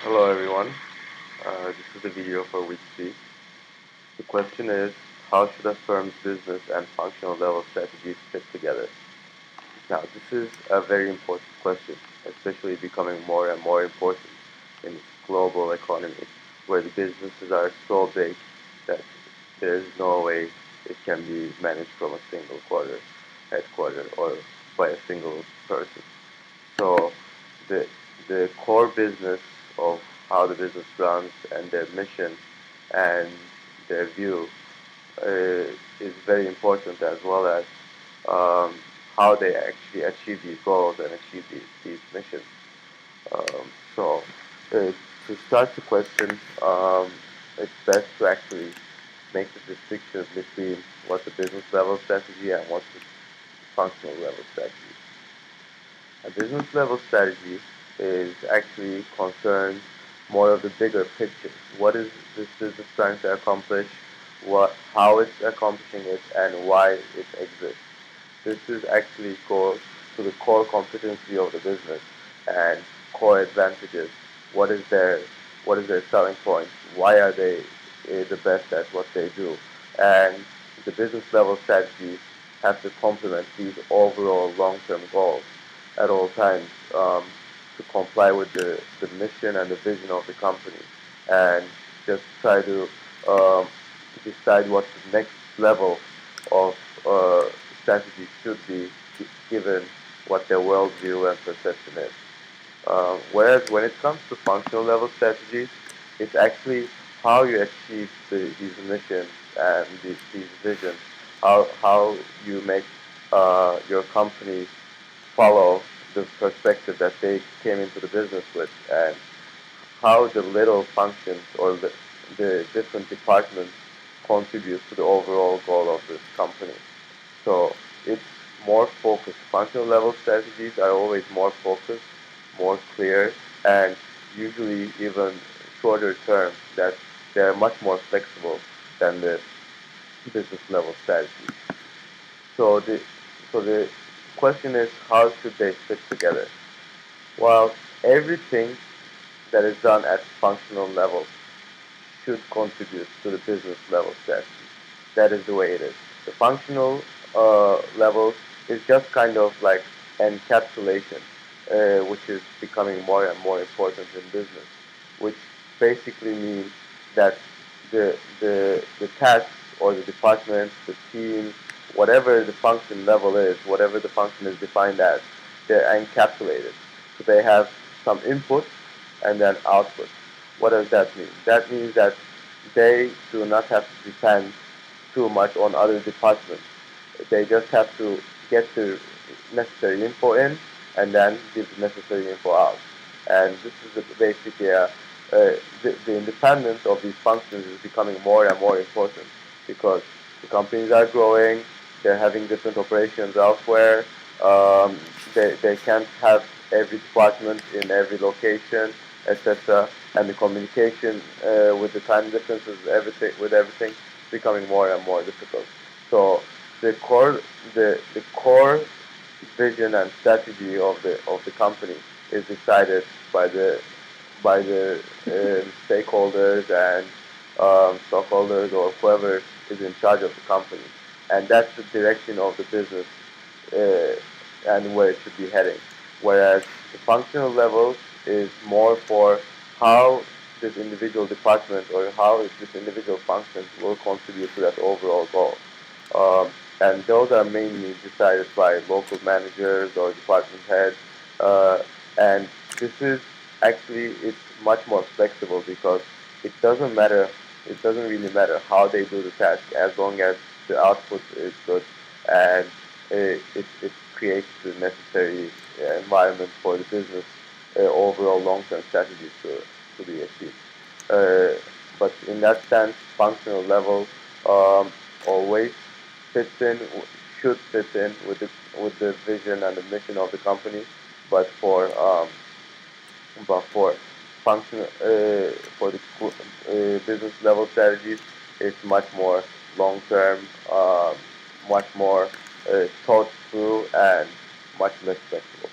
Hello everyone, this is the video for week 3. The question is, how should a firm's business and functional level strategies fit together? Now this is a very important question, especially becoming more and more important in this global economy where the businesses are so big that there is no way it can be managed from a single headquarter or by a single person. So the the core business of how the business runs and their mission and their view is very important, as well as um, how they actually achieve these goals and achieve these missions. So to start the question, it's best to actually make the distinction between what's the business level strategy and what's the functional level strategy. A business level strategy is actually concerned more of the bigger picture. What is this business trying to accomplish? How it's accomplishing it, and why it exists. This is actually goes to the core competency of the business and core advantages. What is their selling point? Why are they the best at what they do? And the business level strategies have to complement these overall long-term goals at all times, to comply with the mission and the vision of the company, and just try to um, decide what the next level of strategy should be, given what their worldview and perception is. Whereas when it comes to functional level strategies, it's actually how you achieve these missions and these visions, how you make your company follow the perspective that they came into the business with, and how the little functions or the different departments contribute to the overall goal of this company. So it's more focused. Functional level strategies are always more focused, more clear, and usually even shorter term, that they're much more flexible than the business level strategies. So the question is, how should they fit together? While everything that is done at functional level should contribute to the business level strategy. That is the way it is. The functional level is just kind of like encapsulation, which is becoming more and more important in business, which basically means that the tasks or the departments, the team, whatever the function level is, whatever the function is defined as, they're encapsulated. So they have some input and then output. What does that mean? That means that they do not have to depend too much on other departments. They just have to get the necessary info in and then give the necessary info out. And this is basically the independence of these functions is becoming more and more important, because the companies are growing, they're having different operations elsewhere. They can't have every department in every location, etc. And the communication with the time differences, everything becoming more and more difficult. So the core vision and strategy of the company is decided by the stakeholders and stockholders, or whoever is in charge of the company, and that's the direction of the business and where it should be heading. Whereas the functional level is more for how this individual department or how this individual function will contribute to that overall goal. And those are mainly decided by local managers or department heads. And this is actually, it's much more flexible, because it doesn't matter, it doesn't really matter how they do the task, as long as the output is good and it creates the necessary environment for the business overall long-term strategies to be achieved. Uh, but in that sense, functional level always fits in, should fit in with the vision and the mission of the company. But for functional for the business level strategies, it's much more long term, much more thought through, and much less flexible.